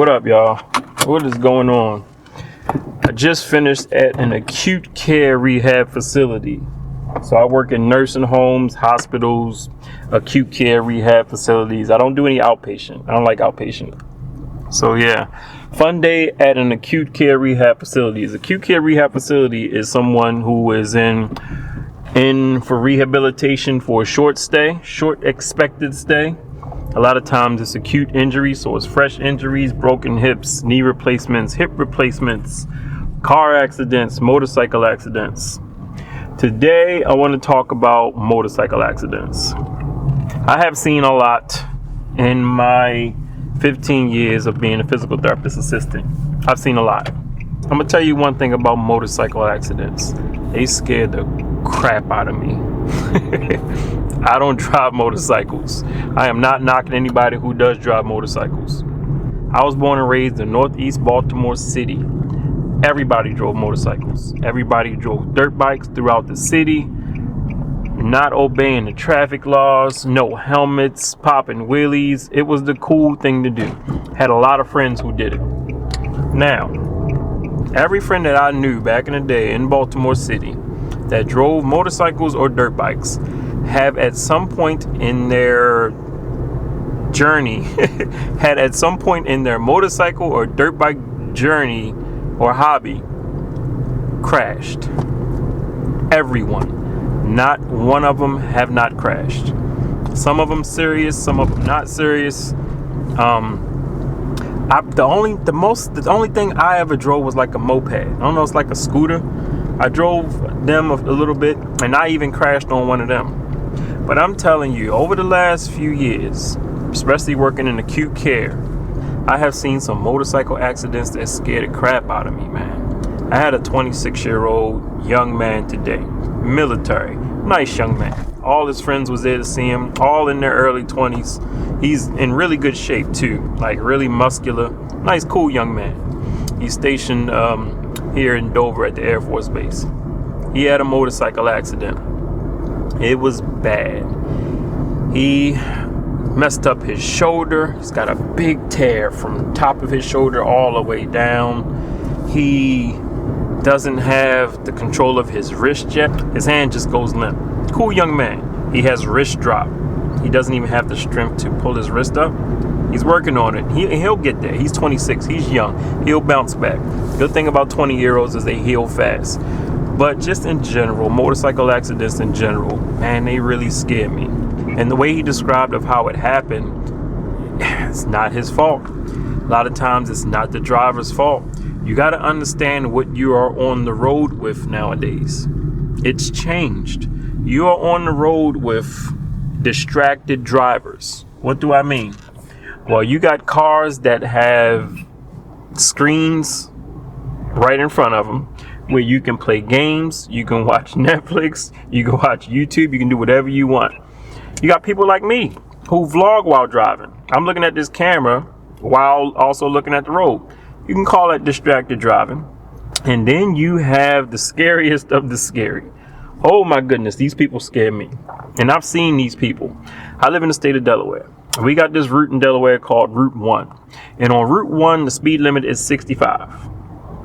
What up, y'all? What is going on? I just finished at an acute care rehab facility. So I work in nursing homes, hospitals, acute care rehab facilities. I don't do any outpatient. I don't like outpatient. So yeah, fun day at an acute care rehab facility. Acute care rehab facility is someone who is in for rehabilitation for a short expected stay. A lot of times it's acute injuries, so it's fresh injuries, broken hips, knee replacements, hip replacements, car accidents, motorcycle accidents. Today, I want to talk about motorcycle accidents. I have seen a lot in my 15 years of being a physical therapist assistant. I've seen a lot. I'm going to tell you one thing about motorcycle accidents. They scare the crap out of me. I don't drive motorcycles. I am not knocking anybody who does drive motorcycles. I was born and raised in Northeast Baltimore City. Everybody drove motorcycles. Everybody drove dirt bikes throughout the city, not obeying the traffic laws, no helmets, popping wheelies. It was the cool thing to do. Had a lot of friends who did it. Now, every friend that I knew back in the day in Baltimore City that drove motorcycles or dirt bikes have at some point in their journey, had at some point in their motorcycle or dirt bike journey or hobby, crashed. Everyone. Not one of them have not crashed. Some of them serious, some of them not serious. The only thing I ever drove was like a moped. I don't know, it's like a scooter. I drove them a little bit, and I even crashed on one of them. But I'm telling you, over the last few years, especially working in acute care, I have seen some motorcycle accidents that scared the crap out of me, man. I had a 26-year-old young man today, military, nice young man. All his friends was there to see him, all in their early 20s. He's in really good shape too, like really muscular, nice, cool young man. He's stationed here in Dover at the Air Force Base. He had a motorcycle accident. It was bad. He messed up his shoulder. He's got a big tear from the top of his shoulder all the way down. He doesn't have the control of his wrist yet. His hand just goes limp. Cool young man. He has wrist drop. He doesn't even have the strength to pull his wrist up. He's working on it. He'll get there. He's 26. He's young. He'll bounce back. Good thing about 20-year-olds is they heal fast. But just in general, motorcycle accidents in general, man, they really scare me. And the way he described of how it happened, it's not his fault. A lot of times it's not the driver's fault. You got to understand what you are on the road with nowadays. It's changed. You are on the road with distracted drivers. What do I mean? Well, you got cars that have screens right in front of them where you can play games, you can watch Netflix, you can watch YouTube, you can do whatever you want. You got people like me who vlog while driving. I'm looking at this camera while also looking at the road. You can call that distracted driving. And then you have the scariest of the scary. Oh my goodness, these people scare me. And I've seen these people. I live in the state of Delaware. We got this route in Delaware called Route 1. And on Route 1, the speed limit is 65.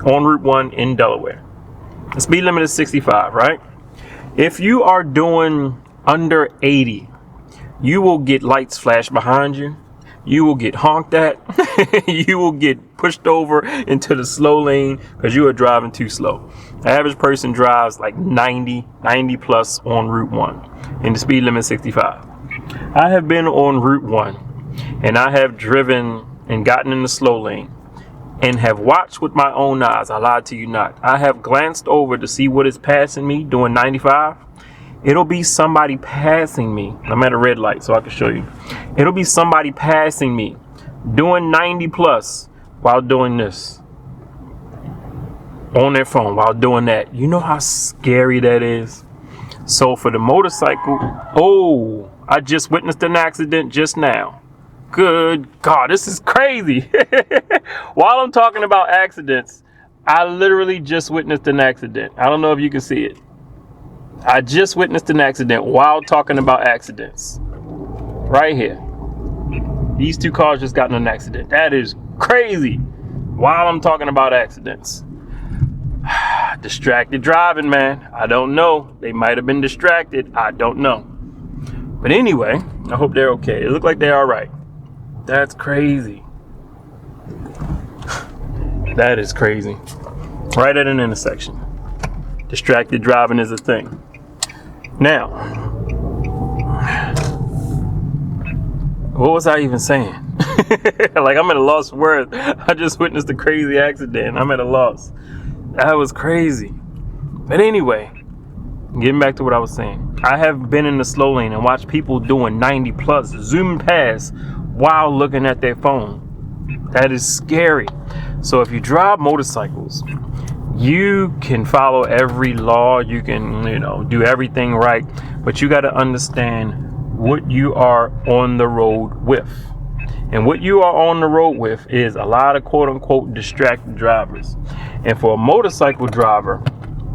On Route 1 in Delaware. The speed limit is 65, right? If you are doing under 80, you will get lights flash behind you. You will get honked at. You will get pushed over into the slow lane because you are driving too slow. The average person drives like 90 plus on Route 1 and the speed limit is 65. I have been on Route 1 and I have driven and gotten in the slow lane and have watched with my own eyes. I lied to you not. I have glanced over to see what is passing me doing 95. It'll be somebody passing me. I'm at a red light so I can show you. It'll be somebody passing me doing 90 plus while doing this on their phone while doing that. You know how scary that is? So for the motorcycle, oh, I just witnessed an accident just now. Good God, this is crazy. While I'm talking about accidents, I literally just witnessed an accident. I don't know if you can see it. I just witnessed an accident while talking about accidents. Right here. These two cars just got in an accident. That is Crazy. While I'm talking about accidents. Distracted driving, man. I don't know. They might have been distracted. I don't know. But anyway, I hope they're okay. It looked like they're all right. That's crazy. That is crazy. Right at an intersection. Distracted driving is a thing. Now, what was I even saying? Like, I'm at a loss for words. I just witnessed a crazy accident. I'm at a loss. That was crazy. But anyway, getting back to what I was saying. I have been in the slow lane and watched people doing 90 plus, zooming past while looking at their phone. That is scary. So if you drive motorcycles, you can follow every law. You can, do everything right. But you got to understand what you are on the road with. And what you are on the road with is a lot of quote unquote distracted drivers. And for a motorcycle driver,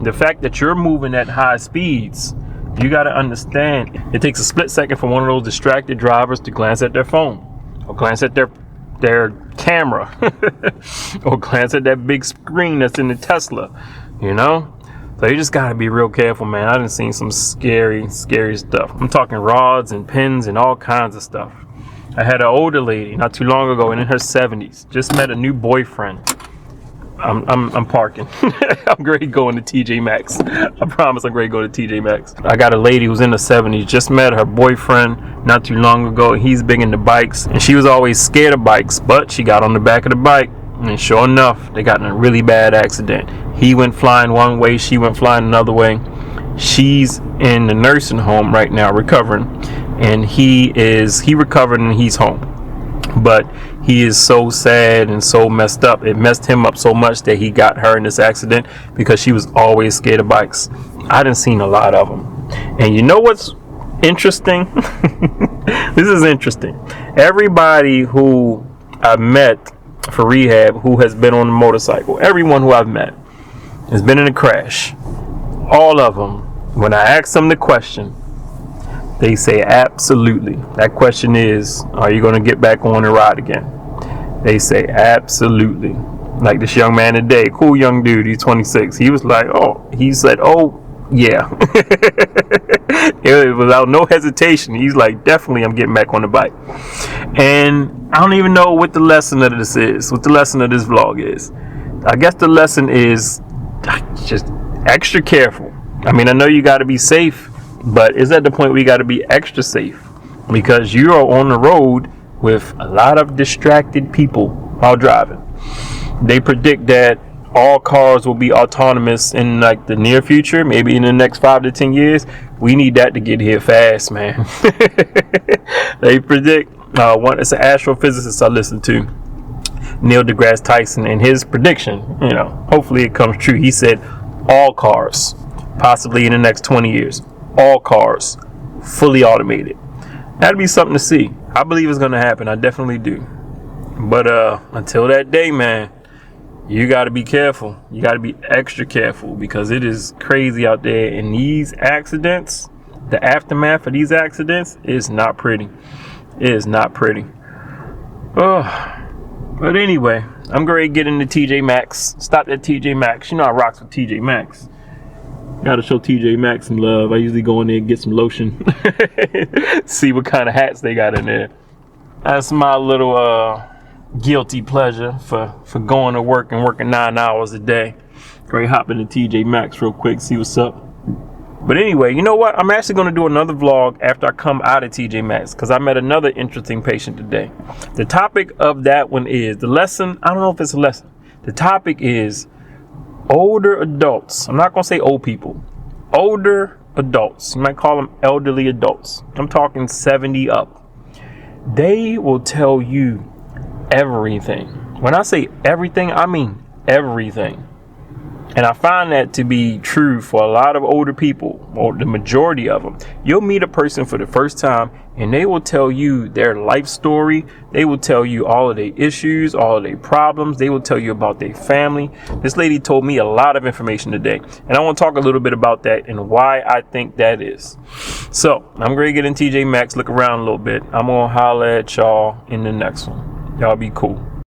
the fact that you're moving at high speeds, you got to understand it takes a split second for one of those distracted drivers to glance at their phone or glance at their camera or glance at that big screen that's in the Tesla, So you just got to be real careful, man. I done seen some scary stuff. I'm talking rods and pins and all kinds of stuff. I had an older lady not too long ago, and in her 70s, just met a new boyfriend. I'm parking. I'm ready going to TJ Maxx. I promise I'm ready to go to TJ Maxx. I got a lady who's in the 70s, just met her boyfriend not too long ago. He's big into bikes, and she was always scared of bikes, but she got on the back of the bike, and sure enough, they got in a really bad accident. He went flying one way, she went flying another way. She's in the nursing home right now recovering, and he recovered and he's home. But he is so sad and so messed up. It messed him up so much that he got her in this accident because she was always scared of bikes. I done seen a lot of them. And you know what's interesting? This is interesting. Everybody who I've met for rehab who has been on a motorcycle, everyone who I've met has been in a crash. All of them, when I ask them the question, they say absolutely. That question is, are you going to get back on and ride again? They say absolutely. Like this young man today, cool young dude, he's 26. He was like, he said, yeah. Without no hesitation, he's like, definitely I'm getting back on the bike. And I don't even know what the lesson of this is, what the lesson of this vlog is. I guess the lesson is just extra careful. I mean, I know you got to be safe, but it's at the point where you got to be extra safe because you are on the road with a lot of distracted people while driving. They predict that all cars will be autonomous in like the near future, maybe in the next 5 to 10 years. We need that to get here fast, man. They predict, it's an astrophysicist I listen to, Neil deGrasse Tyson, and his prediction, hopefully it comes true. He said all cars, possibly in the next 20 years, all cars fully automated. That'd be something to see. I believe it's going to happen. I definitely do. But until that day, man, you got to be careful. You got to be extra careful because it is crazy out there. And these accidents, the aftermath of these accidents is not pretty. It is not pretty. But anyway, I'm going to get into TJ Maxx. Stopped at TJ Maxx. I rocks with TJ Maxx. Gotta show TJ Maxx some love. I usually go in there and get some lotion. See what kind of hats they got in there. That's my little guilty pleasure for going to work and working 9 hours a day. Great, hop into TJ Maxx real quick, see what's up. But anyway, you know what? I'm actually going to do another vlog after I come out of TJ Maxx because I met another interesting patient today. The topic of that one is the lesson. I don't know if it's a lesson. The topic is older adults. I'm not going to say old people. Older adults. You might call them elderly adults. I'm talking 70 up. They will tell you everything. When I say everything, I mean everything. And I find that to be true for a lot of older people, or the majority of them. You'll meet a person for the first time and they will tell you their life story. They will tell you all of their issues, all of their problems. They will tell you about their family. This lady told me a lot of information today. And I want to talk a little bit about that and why I think that is. So I'm going to get in TJ Maxx, look around a little bit. I'm going to holler at y'all in the next one. Y'all be cool.